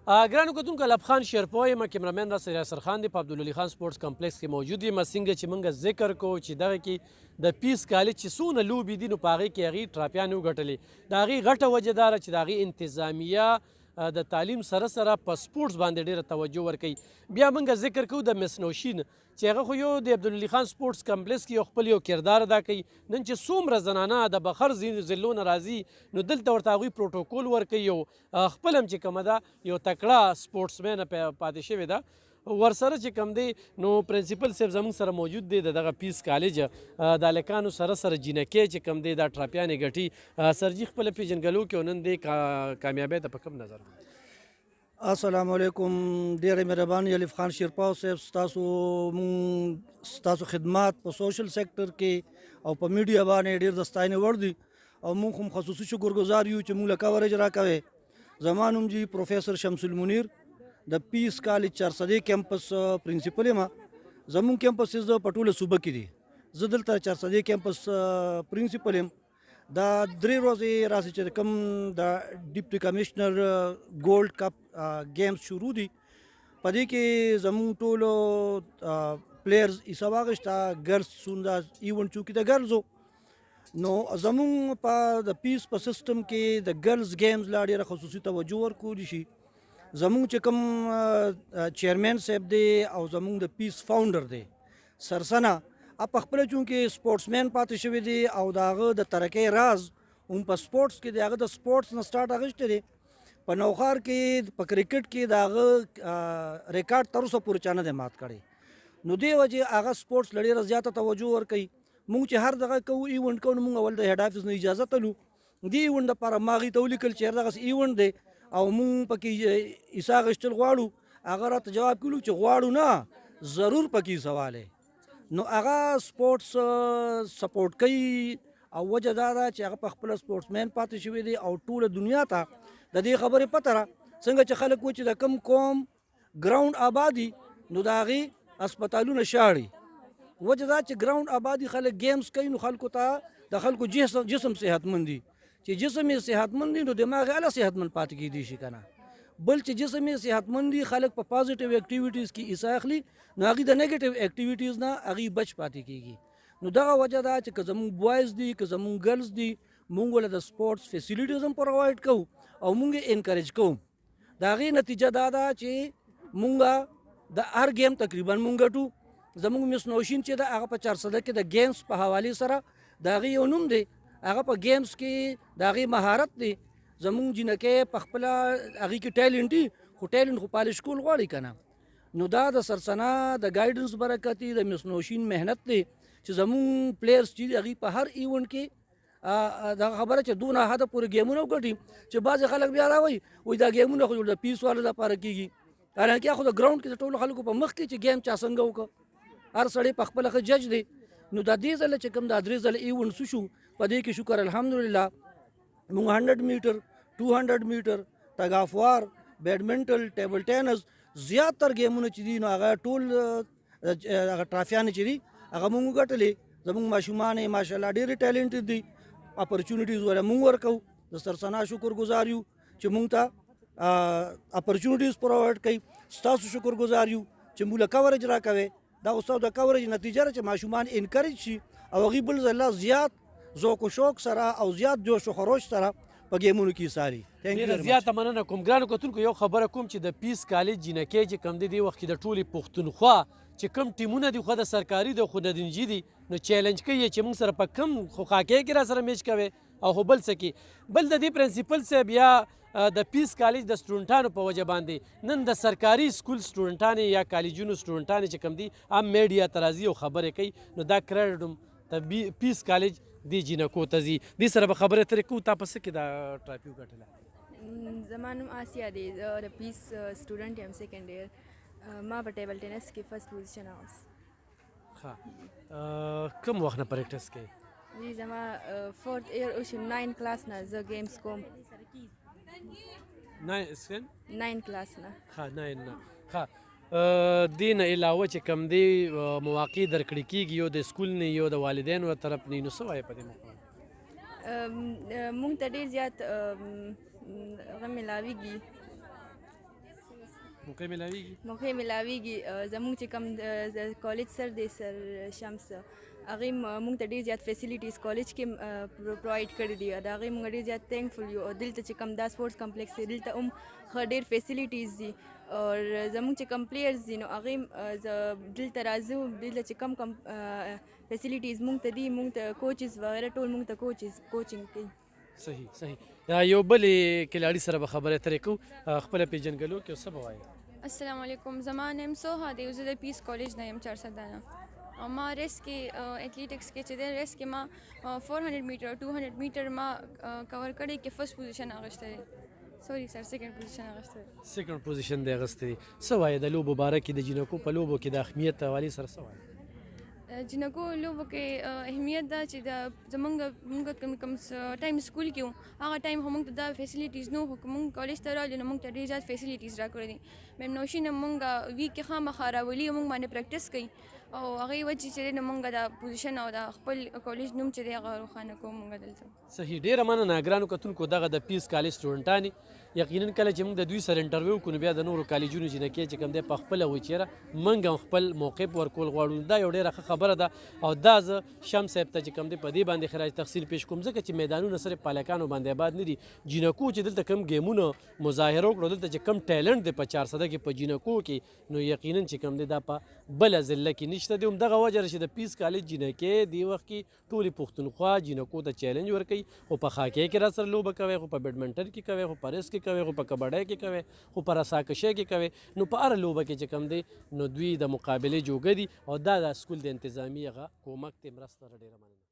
ګرانو کتونکو الب خان شیرپوی یم کیمرامین را سره یاسر خان دی په عبدالولي خان سپورټس کمپلیکس کې موجود یم څنګه چې موږ ذکر کوو چې دغه کې د پیس کالج چې څونه لوبې دي نو په هغې کې هغې ټراپیانې وګټلې د هغې غټه وجه دا ده چې د هغې انتظامیه د تعلیم سره سره په سپورټس باندې ډېره توجه ورکوي بیا موږ ذکر کوو د مس نوشین چې هغه خو یو د عبدالولي خان سپورټس کمپلیکس کې یو خپل یو کردار ادا کوي نن چې څومره زنانه د بخر ضلعو نه راځي نو دلته ورته هغوی پروټوکول ورکوي یو خپل هم چې کومه ده یو تکړه سپورټسمینه پاتې شوې ده ورسره چې کوم دی نو پرنسپل صاحب زموږ سره موجود دی د دغه پیس کالج د هلکانو سره سره جینکۍ چې کوم دی دا ټراپیانې ګټي سرجي خپله پیژنګلو کې او نن دی کامیابۍ ته په کوم نظر السلام علیکم ډیره مهرباني الف خان شیرپاو صاحب ستاسو خدمات په سوشل سیکټر کې او په میډیا باندې ډیر د ستاینې وړ دي او موږ هم خصوصي شکرګزار یو چې موږ له کوریج راکوي زما نوم جی پروفیسر شمس المنیر د پیس کالج چارسدې کیمپس پرنسپل یم زموږ کیمپسز په ټوله صوبه کې دي زه دلته چارسدې کیمپس پرنسپل یم دا درې ورځې راسي چې کوم د ډیپټي کمشنر ګولډ کپ گیمز شروع دي په دې کې زموږ ټولو پلیئرز حصه واخیسته ګرلز څومره ایونټ چونکې د ګرلزو نو زموږ په د پیس په سیستم کې د ګرلز گیمز لا ډېره خصوصي توجه ورکولی شي زموږ چې کوم چیرمین صاحب دی او زموږ د پیس فاونډر دی سرسنه په خپله چونکې سپورټسمین پاتې شوی دی او د هغه د ترقۍ راز هم په سپورټس کې د هغه د سپورټس نه سټارټ اخیستی دی په نوښار کې په کرکټ کې د هغه ریکارډ تر اوسه پورې چا نه دی مات کړی نو دې وجې هغه سپورټس له ډېره زیاته توجه ورکوي موږ چې هر دغه کوو ایونټ کوو نو موږ اول د هیډ افیس نه اجازه تلو دې ایونټ دپاره ما هغې ته ولیکل چې دغسې ایونټ دی او موږ پکې حصه اخیستل غواړو هغه راته جواب کولو چې غواړو نه ضرور پکې حصه والی نو هغه سپورټس سپورټ کوي او وجه دا ده چې هغه په خپله سپورټسمین پاتې شوی دی او ټوله دنیا ته د دې خبرې پته را څنګه چې خلک و چې د کم قوم ګراوند آبادي نو د هغې هسپتالونه شاړي وجه دا چې ګراوند آبادي خلک گیمز کوي نو خلکو ته د خلکو جسم صحتمند دي چې جسم یې صحتمند دي نو دماغ یې هله صحتمند پاتې کیدی شي که نه بل چې جسم یې صحتمند دي خلک په پازیټیو اکټیویټیز کې حصه اخلي نو هغوی د نیګیټیو اکټیویټیز نه هغوی بچ پاتې کیږي نو دغه وجه ده چې که زموږ بوایز دي که زموږ ګرلز دي موږ له د سپورټس فیسیلیټیز هم پرووایډ کوو او موږ یې انکریج کوو د هغې نتیجه دا ده چې موږ د هر گیم تقریبا موږ ګټو زموږ مس نوشین چې ده هغه په چارسده کې د گیمز په حوالې سره د هغې یو نوم دی هغه په گیمز کې د هغې مهارت دی زموږ جینکۍ په خپله هغې کې ټیلنټ دي خو ټیلنټ خو پالش کول غواړي که نه نو دا د سرسنا د ګایډنس برکت دی د مس نوشین محنت دی چې زموږ پلیئرز چې هغوی په هر ایونټ کې دغه خبره چې دونه حده پورې ګیمونه وګټي چې بعضې خلک بیا راوایي دا ګیمونه خو د پیس والو دپاره کېږي حالانکه خو د ګراونډ کې د ټولو خلکو په مخ کې چې گیم چا څنګه وکړه هر سړی په خپله ښه جج دی نو دا دې ځله چې کوم دا درې ځله ایونټ شو په دې کې شکر الحمدلله موږ 100 میټر 200 میټر ټګ آف وار بیډمنټن ټیبل ټینس زیاتر ګیمونه چې دي نو هغه ټول هغه ټرافیانې چې دي هغه موږ وګټلې زموږ ماشومان یې ماشاءالله ډېرې ټیلنټډ دي اپرچونیټیز ولا موږ ورکوو د سرسنا شکرګزار یو چې موږ ته اپرچونیټیز پرووایډ کوي ستاسو شکرګزار یو چې موږ له کوریج راکوئ دا اوس د کوریج نتیجه ده چې ماشومان انکریج شي او هغوی بل ځله زیات ذوق و شوق سره او زیات جوش و خروش سره په ګیمونو کې ساري ډېره زیاته مننه کوم ګرانو کتونکو یو خبره کوم چې د پیس کالج جینکۍ چې کوم دی دې وخت کې د ټولې پښتونخوا چې کوم ټیمونه دي خو د سرکاري دي خو د دنجي دي نو چیلنج کوي چې موږ سره په کم خو خاکۍ کې را سره میچ کوي او خو بل څه کې بل د دې پرنسپل صاحب یا د پیس کالج د سټوډنټانو په وجه باندې نن د سرکاري سکول سټوډنټانې یا کالجونو سټوډنټانې چې کوم دي هم میډیا ته راځي او خبرې کوي نو دا کریډټ هم د پیس کالج دی جینکو ته ځي دې سره به خبرې ترې کوو تا په څه کې دا ټراپي وګټله زما نوم آسیا دی زه د پیس سټوډنټ یم سیکنډ ایئر ما په ټیبل ټینس کې فرست پوزیشن اوس ښه کوم وخت نه پریکټس کوي جی زما فورت ایئر اوس 9 کلاس نه زه گیمز کوم 9 کلاس نه ښه 9 نه ښه دې نه علاوه چې کوم دی مواقع درکړې کېږي یو د سکول نه یو د والدینو طرف نه نو څه وایې په دې موقع مونږ ته ډېر زیات هغه میلاویږي موقع ملاویږي موقع ملاویږي زموږ چې کوم د کالج سر دی سر شمس هغې موږ ته ډېر زیات فیسیلیټیز کالج کې پرووایډ کړي دي د هغې موږ ډېر زیات تھینکفل یو او دلته چې کوم دا سپورټس کمپلیکس دی دلته هم ښه ډېر فیسیلیټیز دي او زموږ چې کوم پلیئرز دي نو هغې دلته راځو دلته چې کم فیسیلیټیز موږ ته دي موږ ته کوچز وغیره ټول موږ ته کوچنګ کوي صحیح یو بلې کلاړي سره به خبرې اترې کوو خپله پیژنګلو کې څه به وایي السلام علیکم زما نیم سوها دی زه د پیس کالج نه یم 400 دانه او ما ریس کې ایتھلیټکس کې چې دی ریس کې ما 400 میټر 200 میټر ما کور کړی کې فرست پوزیشن اغشته دی سوري سر سیکنډ پوزیشن اغشته دی سیکنډ پوزیشن دی اغستی څه وایي د لوبو باره کې د جینکو په لوبو کې د اهمیت حوالې سره څه وایي جنکو لوبو کې اهمیت دا چې د زمونږ کوم ټایم سکول کې وو هغه ټایم هم موږ ته دا فیسیلیټیز نو خو موږ کالج ته راغلو نو موږ ته ډېر زیات فیسیلیټیز راکړي دي میم نوشي نه موږ ویک کې خامخا راولي موږ باندې پریکټس کوي او هغې وجې چې دی نو موږ دا پوزیشن او دا خپل کالج نوم چې دی هغه روښانه کوو موږ دلته صحیح ډېره مننه ګرانو کتونکو دغه د پیس کالج سټوډنټانې یقینا کله چې موږ د دوی سره انټرویو وکړو نو بیا د نورو کالجونو جینکې چې کوم دی په خپله وایي چېرې موږ هم خپل موقف ورکول غواړو دا یو ډېره ښه خبره ده او دا زه شمس صاحب ته چې کوم دی په دې باندې خراج تقصیر پیش کوم ځکه چې میدانونه صرف پالکانو باندې آباد نه دي جینکو چې دلته کم ګیمونه مظاهره وکړو دلته چې کم ټیلنټ دی په 400 کې په جینکو کې نو یقینا چې کوم دی دا په بله ضلع کې نشته دی همدغه وجه چې د پیس کالج جینکې دې وخت کې ټولې پښتونخوا جینکو ته چیلنج ورکوي خو په خاکۍ کې را سره لوبه کوي خو په بیډمنټن کې کوي خو په ریس کې کوي خو په کبډۍ کې کوي خو په رساکشۍ کې کوي نو په هره لوبه کې چې کوم دی نو دوی د مقابلې جوګه دي او دا د سکول د انتظامیې هغه کومک دی مرسته ډېره مننه